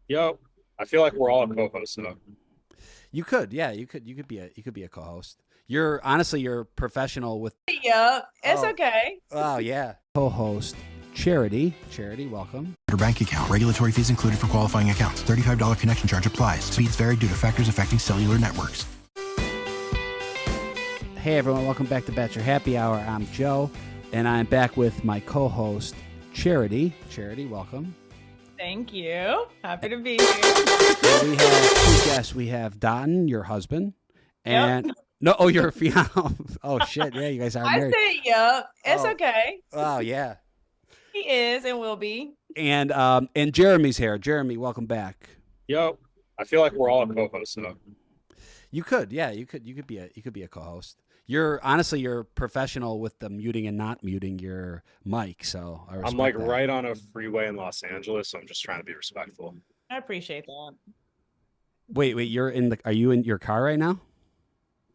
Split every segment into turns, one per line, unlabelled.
Yo, I feel like we're all co-hosts now.
You could, yeah, you could be a co-host. You're professional with.
Yep, it's
Oh,
okay.
oh yeah. Co-host Charity. Charity, welcome.
Your bank account. Regulatory fees included for qualifying accounts. $35 connection charge applies. Speeds vary due to factors affecting cellular networks.
Hey everyone, welcome back to Bachelor Happy Hour. I'm Joe, and I'm back with my co-host Charity. Charity, welcome.
Thank you. Happy to be here.
And we have two guests. We have Dotton, your husband, and no, oh, your fiance. Oh shit, yeah, you guys are
I
married.
said yep. It's
Oh.
okay.
Oh yeah.
He is and will be.
And Jeremy's here. Jeremy, welcome back.
Yo, I feel like we're all co-hosts now.
You could, yeah, you could be a co-host. You're professional with the muting and not muting your mic, so I respect
I'm like
that.
right on a freeway in Los Angeles, so I'm just trying to be respectful.
I appreciate that.
Wait, are you in your car right now?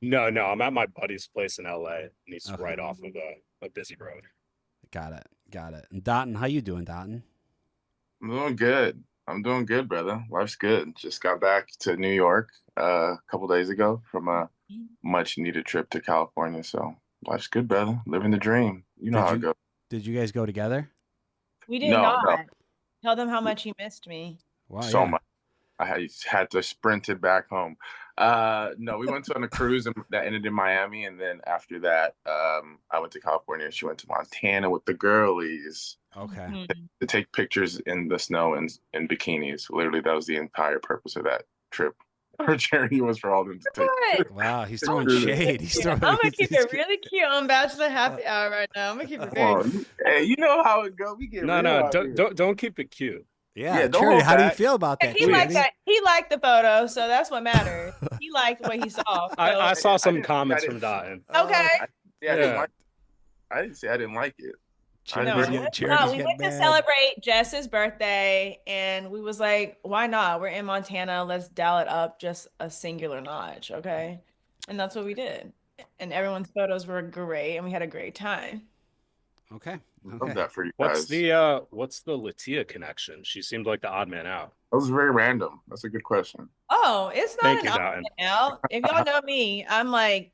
No, I'm at my buddy's place in LA, and he's
Okay.
right off of a busy road.
Got it. And Dotton, how you doing, Dotton?
I'm doing good, brother. Life's good. Just got back to New York a couple days ago from a much needed trip to California. So life's good, brother. Living the dream. You know how it goes.
Did you guys go together?
We did
No,
not.
no.
Tell them how much you missed me.
Wow,
So
yeah.
much. I had to sprint it back home. No, we went on a cruise that ended in Miami, and then after that, I went to California. She went to Montana with the girlies
Okay.
Mhm.
to take pictures in the snow and in bikinis. Literally, that was the entire purpose of that trip. Her charity was for all of them to take.
What?
Wow, he's throwing
Really?
shade.
I'm gonna keep it really cute on Bachelor Happy Hour right now. I'm gonna keep it
Come
very
on. Hey, you know how it go. We get
No,
real out here.
don't keep it cute.
Yeah,
Yeah, don't
Charity,
hold
how do you
back.
feel about that?
He liked
Charity?
that. He liked the photo, so that's what mattered. He liked what he saw. So.
I saw some
didn't-
comments
I
from
didn't-
Dotton.
Okay.
Yeah, I didn't
Yeah.
like. I didn't say I didn't like it.
Charity's
No,
getting- Charity's
we
getting
went to
mad.
celebrate Jess's birthday, and we was like, why not? We're in Montana. Let's dial it up just a singular notch, okay? And that's what we did. And everyone's photos were great, and we had a great time.
Okay.
Love that for you
What's
guys.
what's the Latia connection? She seemed like the odd man out.
That was very random. That's a good question.
Oh, it's not
Thank
an
you, Dotton.
option out. If y'all know me, I'm like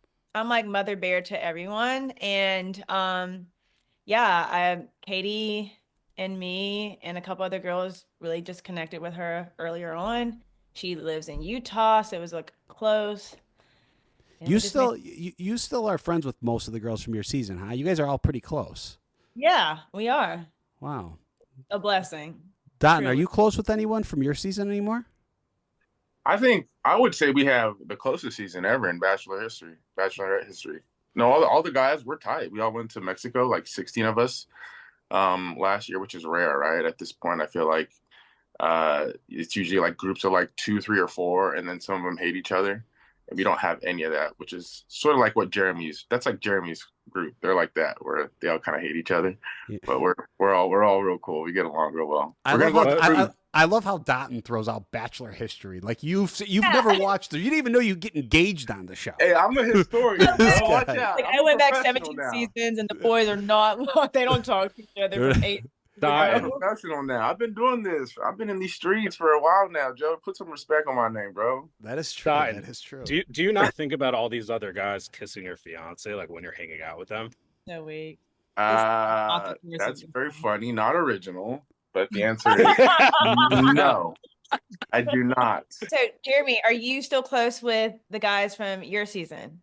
mother bear to everyone. And Katie and me and a couple other girls really just connected with her earlier on. She lives in Utah, so it was like close. And
You
we just made-
still you still are friends with most of the girls from your season, huh? You guys are all pretty close.
Yeah, we are.
Wow.
A blessing.
Dotton, are
Truly.
you close with anyone from your season anymore?
I think I would say we have the closest season ever in Bachelorette history. No, all the guys were tight. We all went to Mexico, like 16 of us, last year, which is rare, right? At this point, I feel like it's usually like groups of like 2, 3, or 4, and then some of them hate each other. And we don't have any of that, which is sort of like that's like Jeremy's group. They're like that, where they all kind of hate each other.
Yeah.
But we're all real cool. We get along real well.
I
We're
love,
gonna go
how,
on a
I,
cruise.
I love how Dotton throws out Bachelor history. Like you've
Yeah.
never watched it. You didn't even know you get engaged on the show.
Hey, I'm a historian. bro.
This
Watch
guy.
out.
Like
I'm
I went
a
back
professional
17
now.
seasons, and the boys are not. They don't talk to each other for 8.
I'm a
Dotton,
professional now. I've been doing this. I've been in these streets for a while now, Joe. Put some respect on my name, bro.
That is true.
Dotton,
That is true.
do you not think about all these other guys kissing your fiance like when you're hanging out with them?
No week.
That's
awkward.
very funny. Not original, but the answer is no. I do not.
So, Jeremy, are you still close with the guys from your season?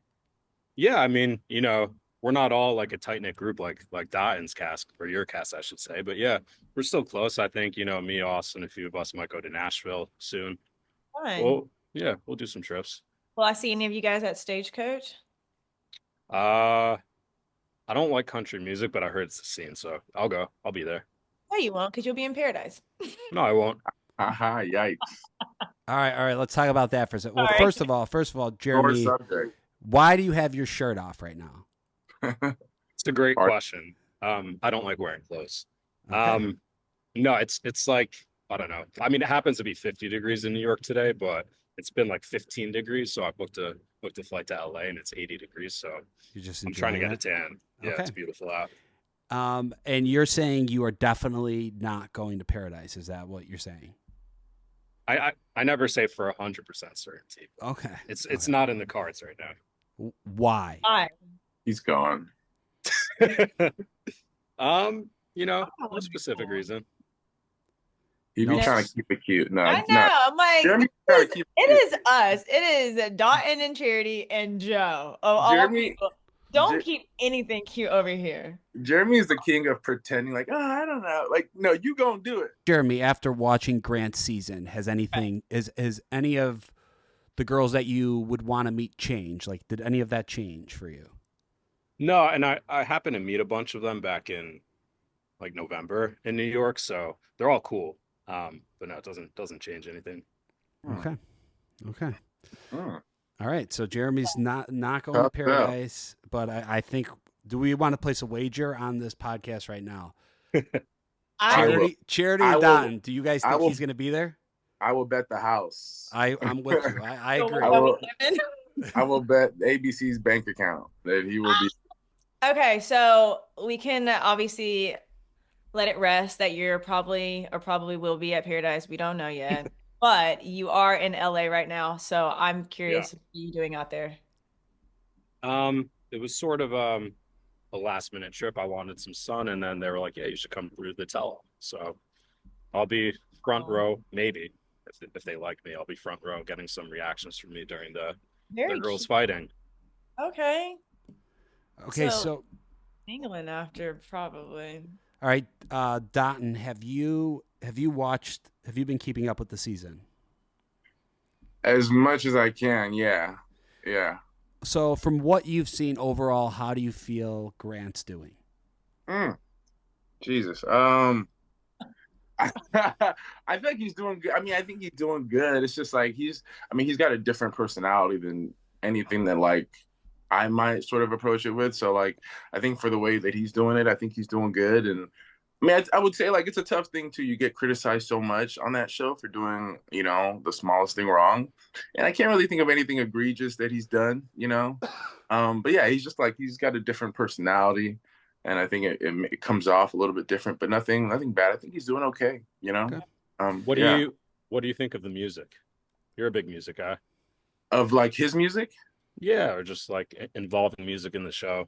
Yeah, I mean, we're not all like a tight knit group like Dotton's cast or your cast, I should say. But yeah, we're still close. I think me, Austin, a few of us might go to Nashville soon.
Fun.
Well, yeah, we'll do some trips.
Will I see any of you guys at Stagecoach?
I don't like country music, but I heard it's the scene, so I'll go. I'll be there.
No, you won't, because you'll be in paradise.
No, I won't.
Aha, yikes.
All right. Let's talk about that for a second. Well,
Sorry.
first of all,
Sore
Jeremy,
subject.
why do you have your shirt off right now?
It's a great
Art.
question. I don't like wearing clothes.
Okay.
No, it's like, I don't know. I mean, it happens to be 50 degrees in New York today, but it's been like 15 degrees. So I booked a flight to LA and it's 80 degrees. So
You're just
I'm trying to
enjoying
get a tan. Yeah,
Okay.
it's beautiful out.
And you're saying you are definitely not going to paradise. Is that what you're saying?
I never say for 100% certainty.
Okay.
It's not in the cards right
Why?
Why?
He's gone.
now. You know,
Oh,
no specific reason.
He'd be
No,
trying
s-
to keep it cute. No,
I
it's
know.
not.
I'm like,
Jeremy trying to keep
it
it
is us. It is Dotton and Charity and Joe. Of all
Jeremy-
people, don't
Jer-
keep anything cute over here.
Jeremy is the king of pretending like, oh, I don't know. Like, no, you gonna do it.
Jeremy, after watching Grant's season, has anything is any of the girls that you would want to meet change? Like, did any of that change for you?
No, and I happened to meet a bunch of them back in like November in New York, so they're all cool. But no, it doesn't change anything.
Okay. Okay.
Hmm.
All right. So Jeremy's not going to
Tough
Paradise, but I think, do we want to place a wager on this podcast right now?
I will-
Charity
I
and
will-
Don, do you guys
I
think
will-
he's going to be there?
I will bet the house.
I'm with you. I
So
agree.
what are we
will-
giving?
I will bet ABC's bank account that he will be.
Okay, so we can obviously let it rest that you're probably will be at Paradise. We don't know yet, but you are in LA right now, so I'm curious what are you doing out there?
It was sort of a last minute trip. I wanted some sun, and then they were like, "Yeah, you should come through the tell." So I'll be front
Oh.
row, maybe if they like me. I'll be front row, getting some reactions from me during the
Very
girls
cute.
fighting.
Okay,
Okay.
So-
So,
England after probably.
all right, Dotton, have you been keeping up with the season?
As much as I can, yeah. Yeah.
So from what you've seen overall, how do you feel Grant's doing?
Jesus. I think he's doing good. I mean, I think he's doing good. It's just like he's got a different personality than anything that like I might sort of approach it with. So like I think for the way that he's doing it, I think he's doing good. And I mean, I would say like it's a tough thing too. You get criticized so much on that show for doing, you know, the smallest thing wrong. And I can't really think of anything egregious that he's done, you know. But yeah, he's just like he's got a different personality, and I think it comes off a little bit different, but nothing bad. I think he's doing okay, you know.
Okay.
What
Yeah.
do you think of the music? You're a big music guy.
Of like his music?
Yeah, or just like involving music in the show.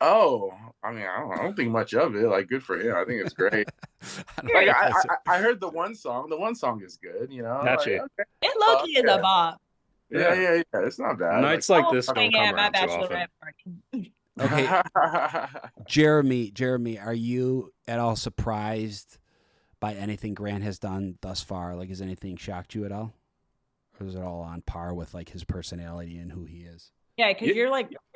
Oh, I mean, I don't think much of it. Like, good for him. I think it's great.
I don't
Like,
know if that's-
I heard the one song. The one song is good. You know.
Catchy.
Like, okay.
It low key is
yeah.
a bop.
Yeah. It's not bad.
Nights like
Oh,
this don't
hanging
come
at my
around too often.
bachelorette party.
Okay, Jeremy, are you at all surprised by anything Grant has done thus far? Like, has anything shocked you at all? Or is it all on par with like his personality and who he is?
Yeah, because
Yeah.
you're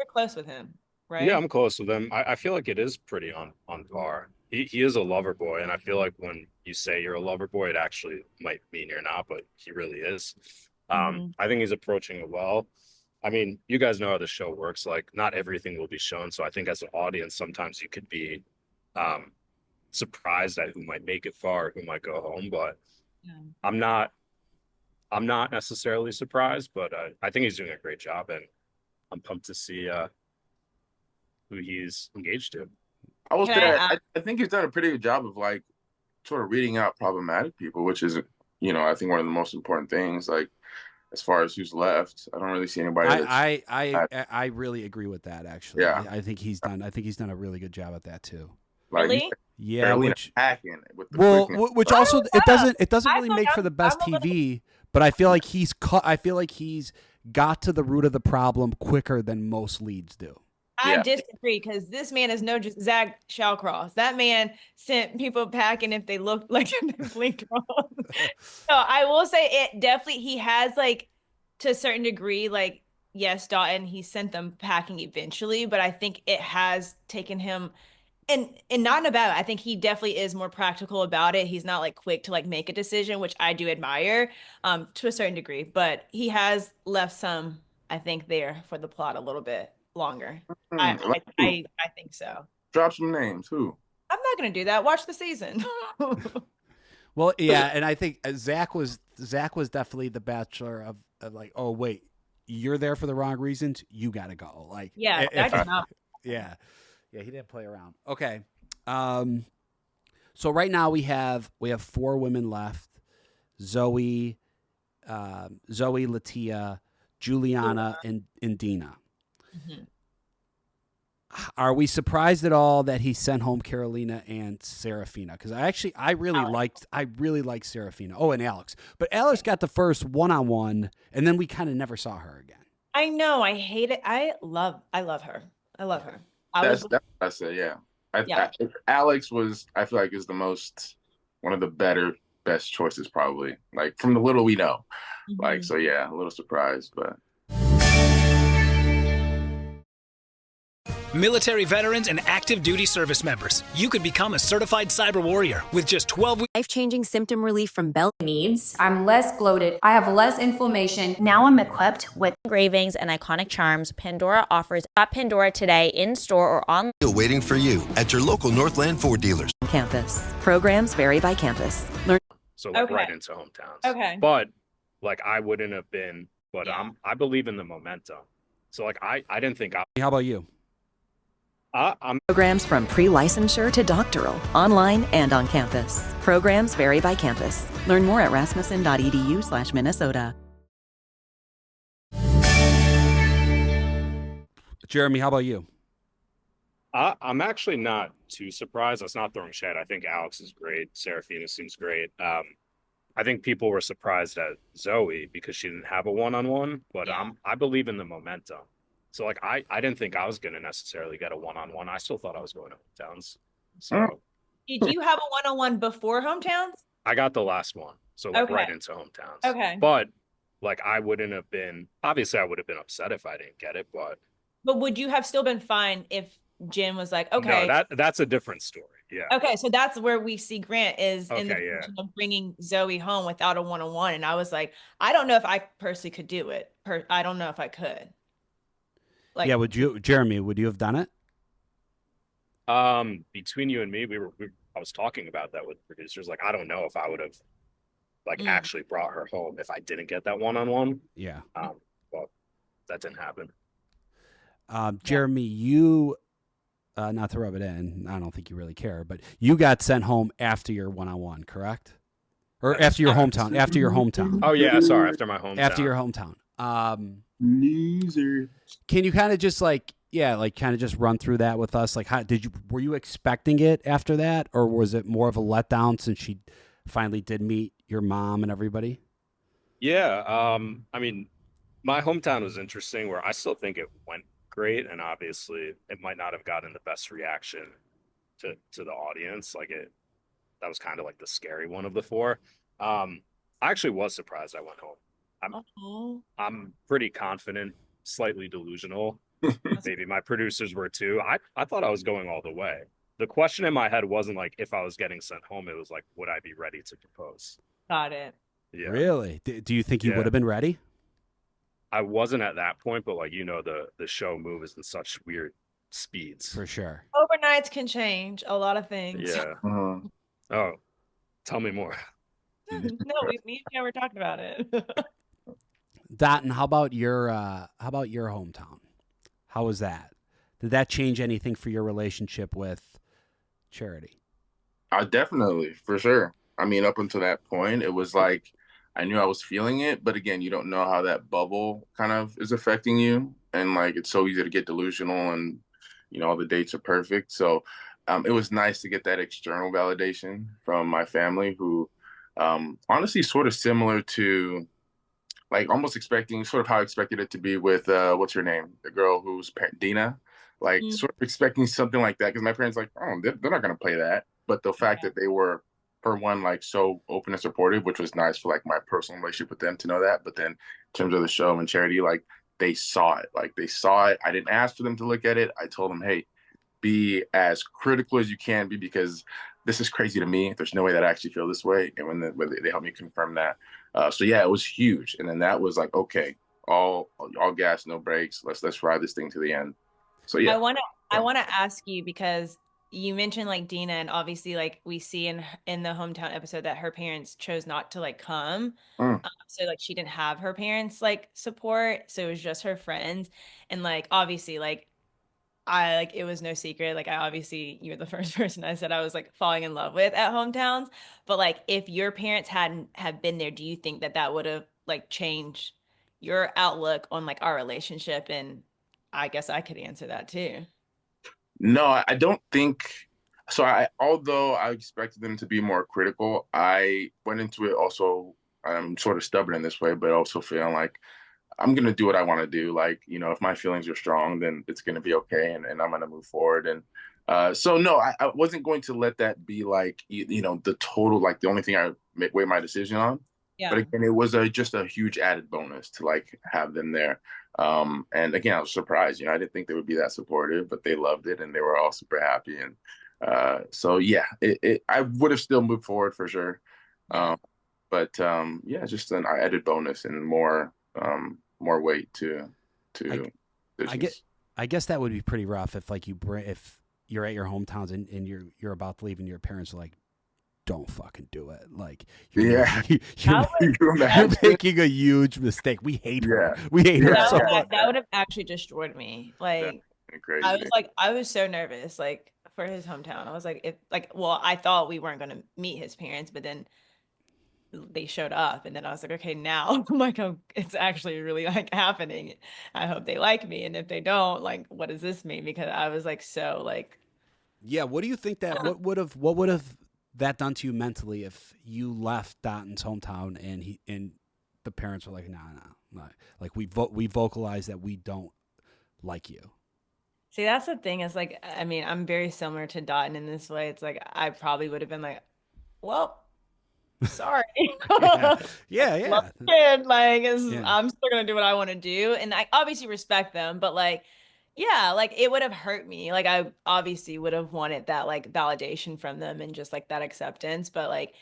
close with him, right?
Yeah, I'm close with him. I feel like it is pretty on par. He is a lover boy, and I feel like when you say you're a lover boy, it actually might mean you're not, but he really is.
Mhm.
I think he's approaching it well. I mean, you guys know how the show works. Like, not everything will be shown. So I think as an audience, sometimes you could be surprised at who might make it far, who might go home. But
Yeah.
I'm not necessarily surprised, but I think he's doing a great job, and I'm pumped to see who he's engaged to.
I will
Can
say,
I
I think he's done a pretty good job of like sort of reading out problematic people, which is, you know, I think one of the most important things. Like, as far as who's left, I don't really see anybody. That's,
I really agree with that. Actually,
Yeah.
I think he's done a really good job at that too.
like,
Really?
he's
Yeah,
barely
which
attacking with the
well,
quickness.
which also it doesn't
I
really
feel
make
like
for the best
I'm a little-
TV. But I feel like he's got to the root of the problem quicker than most leads do.
I
Yeah.
disagree because this man is no Zach Shawcross. That man sent people packing if they looked like they blinked wrong. So I will say it definitely, he has like to a certain degree, like, yes, Dotton, he sent them packing eventually, but I think it has taken him and not in a bad way. I think he definitely is more practical about it. He's not like quick to like make a decision, which I do admire to a certain degree, but he has left some, I think, there for the plot a little bit longer.
Like who?
I think so.
Drop some names. Who?
I'm not gonna do that. Watch the season.
Well, yeah, and I think Zach was definitely the bachelor of like, oh wait, you're there for the wrong reasons. You got to go. Like,
Yeah,
if-
that is not.
yeah, he didn't play around. Okay, so right now we have 4 women left. Zoe, Latia, Juliana, and Dina.
Mhm.
Are we surprised at all that he sent home Carolina and Serafina? Because I really liked Serafina. Oh, and Alex. But Alex got the first one-on-one, and then we kind of never saw her again.
I know. I hate it. I love her. I love her.
That's what I said. Yeah. Alex was, I feel like, is the most, one of the best choices probably, like from the little we know. Like, so yeah, a little surprised, but.
Military veterans and active duty service members, you could become a certified cyber warrior with just 12 weeks.
Life-changing symptom relief from Bell
needs. I'm less bloated. I have less inflammation.
Now I'm equipped with engravings and iconic charms. Pandora offers at Pandora today in store or online.
Still waiting for you at your local Northland Ford dealers.
Campus. Programs vary by campus. Learn.
So like right into hometowns.
Okay.
But like I wouldn't have been, but I believe in the momentum. So like I didn't think
How about you?
I'm
Programs from pre-licensure to doctoral, online and on campus. Programs vary by campus. Learn more at rasmussen.edu/Minnesota.
Jeremy, how about you?
I'm actually not too surprised. That's not throwing shade. I think Alex is great. Serafina seems great. I think people were surprised at Zoe because she didn't have a one-on-one, but I believe in the momentum. So like I didn't think I was going to necessarily get a one-on-one. I still thought I was going to hometowns. So
did you have a one-on-one before hometowns?
I got the last one. So like right into hometowns.
Okay.
But like I wouldn't have been, obviously I would have been upset if I didn't get it, but
would you have still been fine if Jim was like, okay,
no, that's a different story. Yeah.
Okay. So that's where we see Grant is in the position of bringing Zoe home without a one-on-one. And I was like, I don't know if I personally could do it. I don't know if I could. Like,
yeah, Jeremy, would you have done it?
Between you and me, I was talking about that with producers. Like, I don't know if I would have like actually brought her home if I didn't get that one-on-one.
Yeah.
But that didn't happen.
Jeremy, you, not to rub it in, I don't think you really care, but you got sent home after your one-on-one, correct? Or after your hometown? After your hometown?
Oh yeah, sorry, after my hometown.
After your hometown.
Loser.
Can you kind of just just run through that with us? Like, were you expecting it after that, or was it more of a letdown since she finally did meet your mom and everybody?
Yeah, I mean, my hometown was interesting. Where I still think it went great, and obviously, it might not have gotten the best reaction to the audience. Like that was kind of like the scary one of the four. I actually was surprised I went home. I'm pretty confident, slightly delusional. Maybe my producers were too. I thought I was going all the way. The question in my head wasn't like if I was getting sent home. It was like, would I be ready to propose?
Got it.
Yeah.
Really? Do you think you would have been ready?
I wasn't at that point, but like, the show moves in such weird speeds.
For sure.
Overnights can change a lot of things.
Yeah. Oh, tell me more.
No, me and you were talking about it.
Dotun, how about your hometown? How was that? Did that change anything for your relationship with Charity?
Definitely, for sure. I mean, up until that point, it was like I knew I was feeling it, but again, you don't know how that bubble kind of is affecting you, and like it's so easy to get delusional, and all the dates are perfect. So it was nice to get that external validation from my family, who honestly sort of similar to like almost expecting sort of how I expected it to be with what's her name, the girl who's Dina, like sort of expecting something like that, because my parents like, oh, they're not gonna play that, but the fact that they were, for one, like so open and supportive, which was nice for like my personal relationship with them to know that. But then in terms of the show and Charity, like they saw it. I didn't ask for them to look at it. I told them, hey, be as critical as you can be, because this is crazy to me. There's no way that I actually feel this way. And when they helped me confirm that. So yeah, it was huge. And then that was like, okay, all gas, no brakes. Let's ride this thing to the end. So yeah.
I want to ask you, because you mentioned like Dina, and obviously like we see in the hometown episode that her parents chose not to like come. So like she didn't have her parents like support. So it was just her friends. And like, obviously like I like it was no secret. Like I obviously you were the first person I said I was like falling in love with at hometowns. But like if your parents hadn't have been there, do you think that that would have like changed your outlook on like our relationship? And I guess I could answer that too.
No, I don't think so. Although I expected them to be more critical, I went into it also. I'm sort of stubborn in this way, but also feeling like I'm gonna do what I want to do. Like, if my feelings are strong, then it's gonna be okay, and I'm gonna move forward. And so no, I wasn't going to let that be like the total, like the only thing I weigh my decision on.
Yeah.
But again, it was just a huge added bonus to like have them there. And again, I was surprised. I didn't think they would be that supportive, but they loved it and they were all super happy. And so yeah, I would have still moved forward for sure. But yeah, just an added bonus and more weight to.
I guess that would be pretty rough if like if you're at your hometowns and you're about to leave and your parents are like, don't fucking do it. Like, you're making a huge mistake. We hate her. We hate her so much.
That would have actually destroyed me. Like,
crazy.
I was so nervous, like, for his hometown. I was like, I thought we weren't going to meet his parents, but then they showed up, and then I was like, okay, now I'm like, oh, it's actually really like happening. I hope they like me, and if they don't, like, what does this mean? Because I was like, so like,
yeah. What do you think that what would have that done to you mentally if you left Dotton's hometown and the parents were like, nah, like we vocalize that we don't like you?
See, that's the thing is like, I mean, I'm very similar to Dotton in this way. It's like, I probably would have been like, well, sorry.
Yeah.
Like, I'm still going to do what I want to do. And I obviously respect them, but like, yeah, like it would have hurt me. Like I obviously would have wanted that like validation from them and just like that acceptance. But like,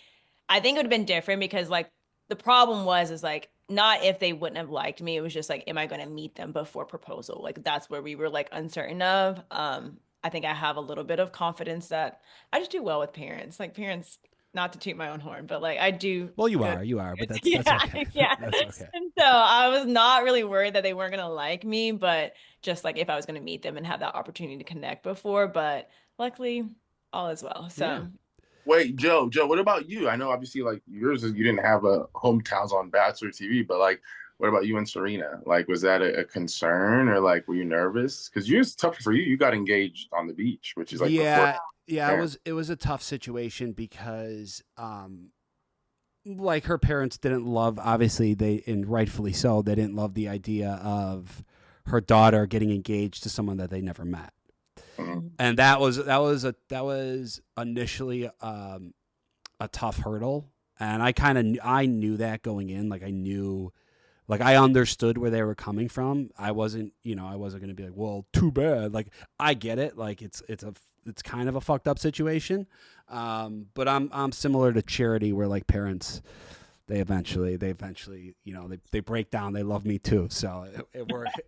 I think it would have been different because like the problem is like not if they wouldn't have liked me. It was just like, am I going to meet them before proposal? Like that's where we were like uncertain of. I think I have a little bit of confidence that I just do well with parents. Like parents, not to toot my own horn, but like I do.
Well, you are, but that's okay.
Yeah.
That's okay.
And so I was not really worried that they weren't going to like me, but just like if I was going to meet them and have that opportunity to connect before, but luckily all is well. So
Yeah.
Wait, Joe, what about you? I know obviously like yours is you didn't have a hometowns on Bachelor TV, but like what about you and Serena? Like was that a concern or like were you nervous? Because it's tough for you. You got engaged on the beach, which is like
it was a tough situation because like her parents didn't love, obviously and rightfully so, they didn't love the idea of her daughter getting engaged to someone that they never met.
Mm-hmm.
And that was initially a tough hurdle. And I knew that going in, like I understood where they were coming from. I wasn't going to be like, well, too bad. Like I get it. Like it's kind of a fucked up situation. But I'm similar to Charity where like parents, they eventually, they break down. They love me too. So it worked.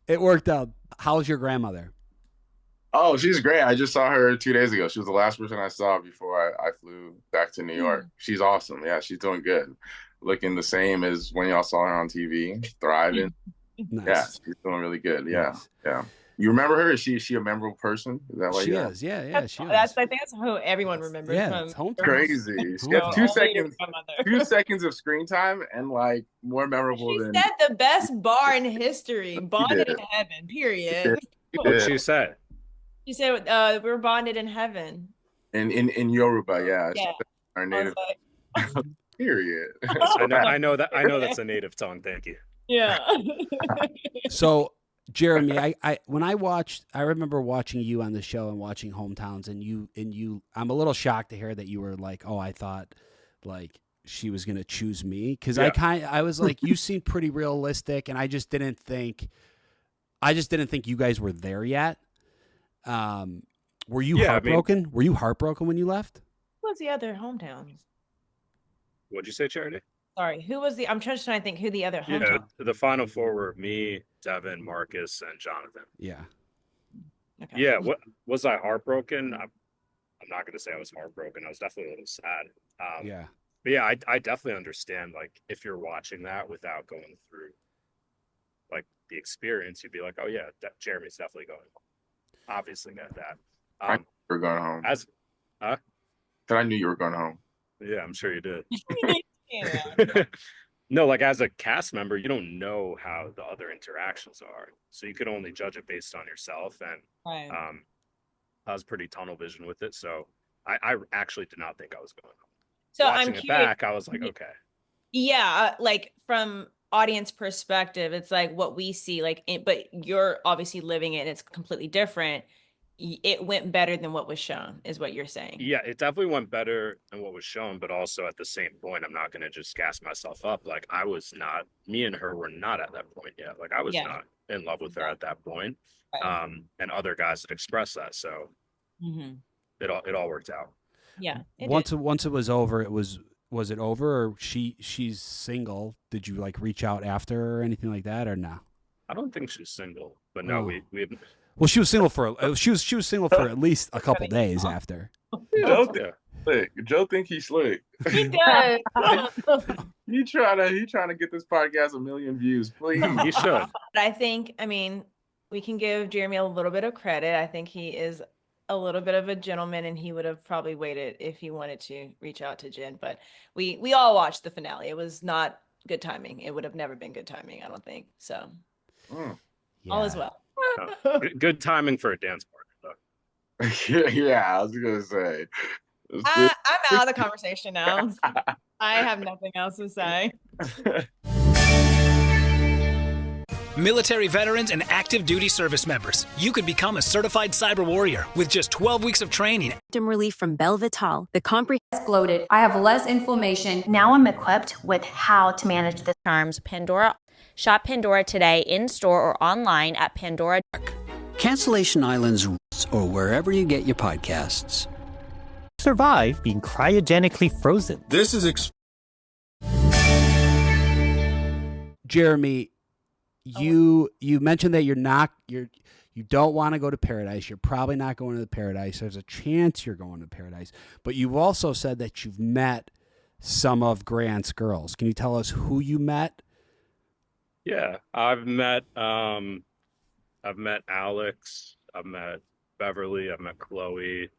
It worked out. How's your grandmother?
Oh, she's great. I just saw her 2 days ago. She was the last person I saw before I flew back to New York. She's awesome. Yeah, she's doing good. Looking the same as when y'all saw her on TV, thriving.
Nice.
Yeah, she's doing really good. Yeah, nice. Yeah. You remember her? Is she a memorable person? Is that why
she is? Yeah, she is.
I think that's who everyone remembers.
Yeah, it's hometown.
Crazy. She got 2 seconds of screen time and like more memorable
she
than.
She said the best bar in history, bonded in heaven. Period.
What did she say?
She said we were bonded in heaven.
In Yoruba, yeah. Our native. Period.
I know that's a native tongue. Thank you.
Yeah.
So, Jeremy, I remember watching you on the show and watching Hometowns, and you. I'm a little shocked to hear that you were like, oh, I thought like she was gonna choose me because I was like, you seemed pretty realistic, and I just didn't think you guys were there yet. Were you heartbroken? Were you heartbroken when you left?
Who was the other Hometowns?
What'd you say, Charity?
Sorry, who was I'm trying to think who the other Hometowns.
Yeah, the final four were me, Devin, Marcus, and Jonathan.
Yeah.
Okay.
Yeah. What was I heartbroken? I'm not going to say I was heartbroken. I was definitely a little sad.
Yeah.
But yeah, I definitely understand. Like, if you're watching that without going through like the experience, you'd be like, oh yeah, Jeremy's definitely going home. obviously get that.
I knew you were going home. I knew you were going home.
Yeah, I'm sure you did.
Yeah.
No, like as a cast member, you don't know how the other interactions are, so you could only judge it based on yourself. And
Right.
I was pretty tunnel vision with it, so I actually did not think I was going home.
So
Watching
I'm
it
curious.
back, I was like, okay.
Yeah, like from audience perspective, it's like what we see, like, but you're obviously living it and it's completely different. It went better than what was shown, is what you're saying.
Yeah, it definitely went better than what was shown, but also at the same point, I'm not going to just gas myself up. Like me and her were not at that point yet. Like I was not in love with her at that point.
Right.
And other guys had expressed that. So it all worked out.
Yeah.
Once it was over, was it over, or she's single? Did you like reach out after her or anything like that, or no?
I don't think she's single, but no, we
Well, she was single for she was single for at least a couple days after.
Joe think he's slick.
He does.
He trying to get this podcast 1 million views, please.
He should.
I think, we can give Jeremy a little bit of credit. I think he is a little bit of a gentleman, and he would have probably waited if he wanted to reach out to Jen. But we all watched the finale. It was not good timing. It would have never been good timing, I don't think. So all is well.
Good timing for a dance partner, though.
Yeah, I was gonna say.
I'm out of the conversation now. I have nothing else to say.
Military veterans and active duty service members, you could become a certified cyber warrior with just 12 weeks of training.
Symptom relief from Belvital, the comprehensive.
Bloated. I have less inflammation.
Now I'm equipped with how to manage this.
Charms Pandora. Shop Pandora today in store or online at Pandora.
Cancellation Island's or wherever you get your podcasts.
Survive being cryogenically frozen.
This is
Jeremy, you mentioned that you don't want to go to Paradise. You're probably not going to the Paradise. There's a chance you're going to Paradise, but you've also said that you've met some of Grant's girls. Can you tell us who you met?
Yeah, I've met Alex, I've met Beverly, I've met Chloe,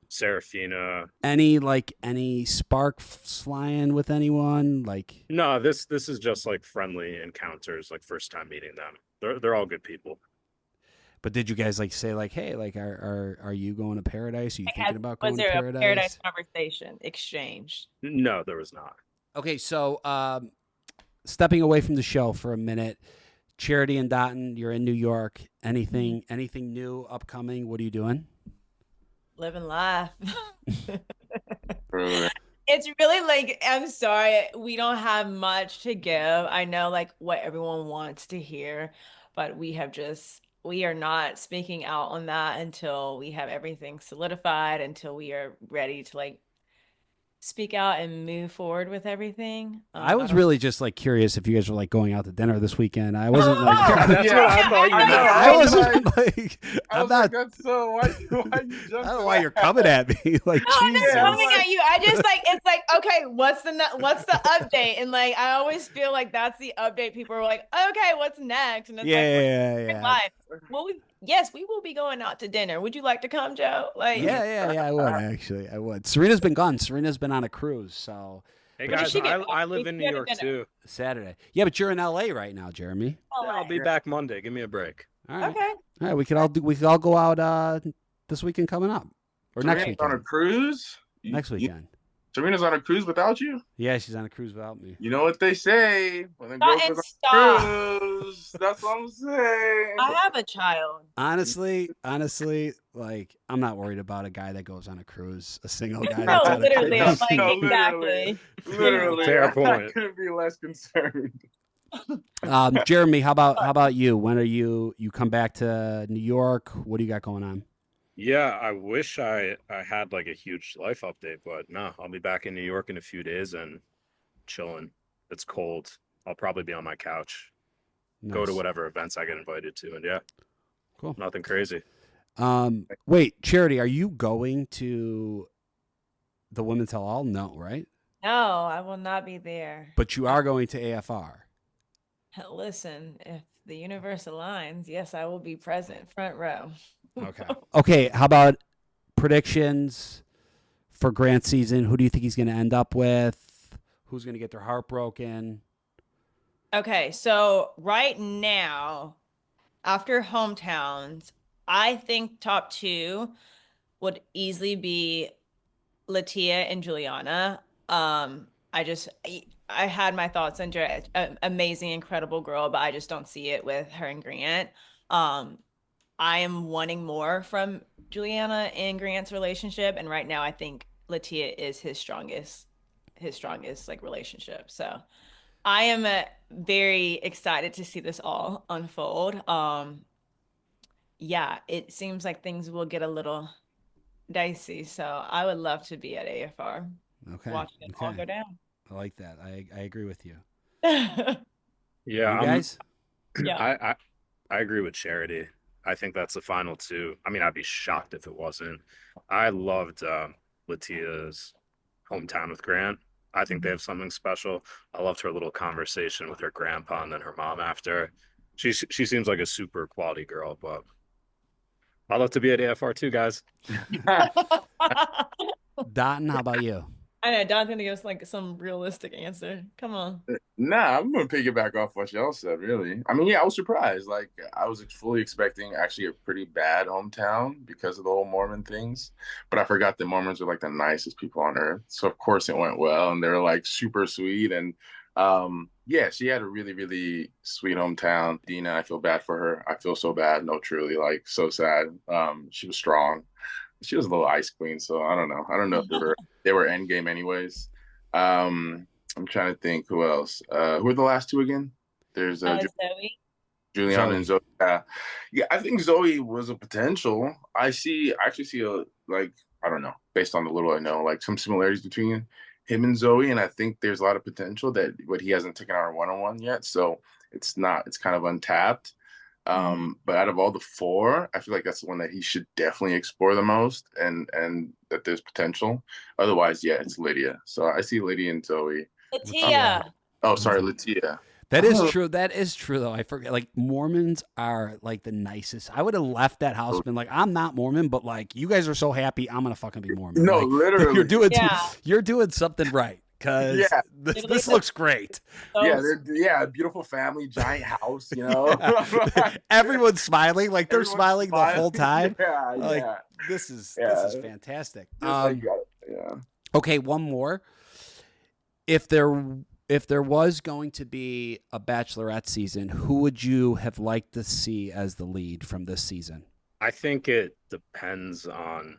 Serafina.
Any sparks flying with anyone? Like,
no, this is just like friendly encounters, like first time meeting them. They're all good people.
But did you guys say hey, are you going to Paradise? Are you thinking about going to
Was there
Paradise?
a Paradise conversation exchange?
No, there was not.
Okay, so stepping away from the show for a minute, Charity and Dotun, you're in New York. Anything new upcoming? What are you doing?
Living life. It's really I'm sorry, we don't have much to give. I know what everyone wants to hear, but we are not speaking out on that until we have everything solidified, until we are ready to speak out and move forward with everything.
I was really just curious if you guys were going out to dinner this weekend. I wasn't
that's what I thought you meant.
I wasn't I'm not.
That's so why you
I don't know why you're coming at me.
No, I'm
Jesus.
not coming at you. I just it's okay, what's the update? And I always feel that's the update. People are okay, what's next? And it's
Yeah.
life. Well, we will be going out to dinner. Would you like to come, Joe?
Yeah, I would actually. I would. Serena's been gone. Serena's been on a cruise, so.
Hey guys, I live in New York too.
Saturday. Yeah, but you're in LA right now, Jeremy.
I'll be back Monday. Give me a break.
All right.
Okay.
All right, we could all go out this weekend coming up, or next weekend.
On a cruise.
Next weekend.
Serena's on a cruise without you?
Yeah, she's on a cruise without me.
You know what they say when they
Stop
go
and
for
stop.
the cruise. That's what I'm saying.
I have a child.
Honestly, I'm not worried about a guy that goes on a cruise. A single guy.
No,
that's on a
literally.
cruise.
I'm exactly.
Literally.
Fair
I
point.
couldn't be less concerned.
Jeremy, how about you? When are you come back to New York? What do you got going on?
Yeah, I wish I had a huge life update, but no, I'll be back in New York in a few days and chilling. It's cold. I'll probably be on my couch.
Nice.
Go to whatever events I get invited to, and yeah.
Cool.
Nothing crazy.
Wait, Charity, are you going to the Women's Tell All? No, right?
No, I will not be there.
But you are going to AFR.
Listen, if the universe aligns, yes, I will be present, front row.
Okay. How about predictions for Grant's season? Who do you think he's going to end up with? Who's going to get their heart broken?
Okay, so right now, after hometowns, I think top 2 would easily be Latia and Juliana. I had my thoughts on amazing, incredible girl, but I just don't see it with her and Grant. I am wanting more from Juliana and Grant's relationship, and right now I think Latia is his strongest like relationship. So I am very excited to see this all unfold. Yeah, it seems like things will get a little dicey, so I would love to be at AFR watching it all go down.
I like that. I agree with you.
Yeah,
you guys.
I agree with Charity. I think that's the final 2. I mean, I'd be shocked if it wasn't. I loved Latia's hometown with Grant. I think they have something special. I loved her little conversation with her grandpa and then her mom after. She seems like a super quality girl, but I'd love to be at AFR too, guys.
Dotun, how about you?
I know Don's gonna give us like some realistic answer. Come on.
Nah, I'm gonna piggyback off what y'all said. Really, I mean, yeah, I was surprised. Like, I was fully expecting actually a pretty bad hometown because of the whole Mormon things, but I forgot that Mormons are like the nicest people on earth. So of course it went well, and they're like super sweet. And yeah, she had a really, really sweet hometown. Dina, I feel bad for her. I feel so bad. No, truly, like so sad. She was strong. She was a little ice queen, so I don't know. I don't know if they were end game anyways. I'm trying to think who else. Who are the last 2 again? There's
Zoe.
Juliana and Zoe. Yeah, I think Zoe was a potential. I actually see a, like, I don't know, based on the little I know, like some similarities between him and Zoe, and I think there's a lot of potential but he hasn't taken out a one-on-one yet, so it's kind of untapped. But out of all the 4, I feel like that's the one that he should definitely explore the most, and that there's potential. Otherwise, yeah, it's Lydia. So I see Lydia and Zoe.
Latia.
Oh, sorry, Latia.
That is true. That is true, though. I forget. Like, Mormons are like the nicest. I would have left that house and been like, I'm not Mormon, but like, you guys are so happy, I'm gonna fucking be Mormon.
No,
like,
literally.
you're doing something right. Because this looks great.
Yeah, beautiful family, giant house, you know.
Everyone's smiling, like they're smiling the whole time.
Yeah,
like, this is fantastic. Okay, one more. If there was going to be a Bachelorette season, who would you have liked to see as the lead from this season?
I think it depends on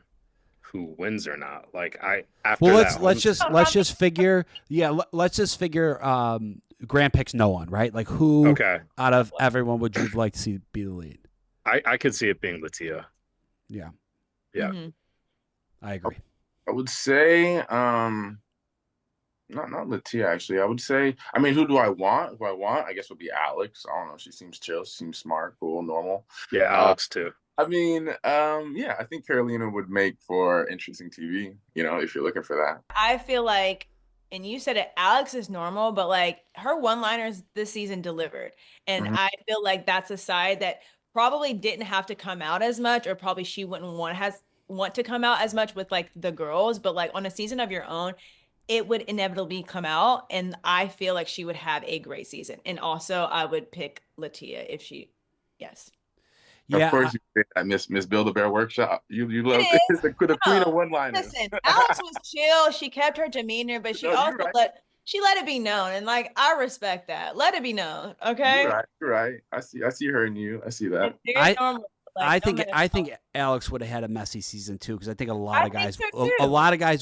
who wins or not. Like let's just figure. Yeah, let's just figure. Grant picks no one, right? Like who?
Okay. Out of everyone, would you like to see be the lead?
I could see it being Latia.
Yeah.
Yeah.
Mm-hmm.
I agree.
I would say, not Latia actually. I would say, I mean, who do I want? I guess would be Alex. I don't know. She seems chill. She seems smart, cool, normal.
Yeah, Alex too.
I mean, yeah, I think Carolina would make for interesting TV, you know, if you're looking for that.
I feel like, and you said it, Alex is normal, but like her one-liners this season delivered. And I feel like that's a side that probably didn't have to come out as much, or probably she wouldn't want to come out as much with like the girls, but like on a season of your own, it would inevitably come out. And I feel like she would have a great season. And also I would pick Latia if she, yes.
Yeah, of course, you say that, Miss Build-A-Bear Workshop. You love the queen of one-liners.
Listen, Alex was chill. She kept her demeanor, but she also let it be known, and like I respect that. Let it be known, okay?
You're right. I see her in you. I see that.
I think Alex would have had a messy season too, because I think a lot of guys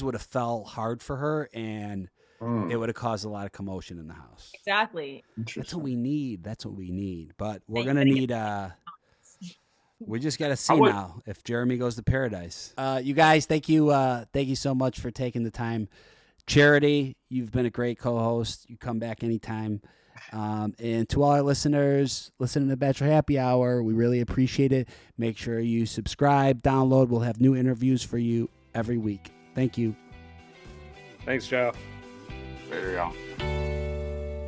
would have fell hard for her, and it would have caused a lot of commotion in the house.
Exactly.
That's what we need. But we're gonna need we just got to see now if Jeremy goes to Paradise. You guys, thank you so much for taking the time. Charity, you've been a great co-host. You come back anytime. And to all our listeners listening to Bachelor Happy Hour, we really appreciate it. Make sure you subscribe, download. We'll have new interviews for you every week. Thank you.
Thanks, Joe.
Later, y'all.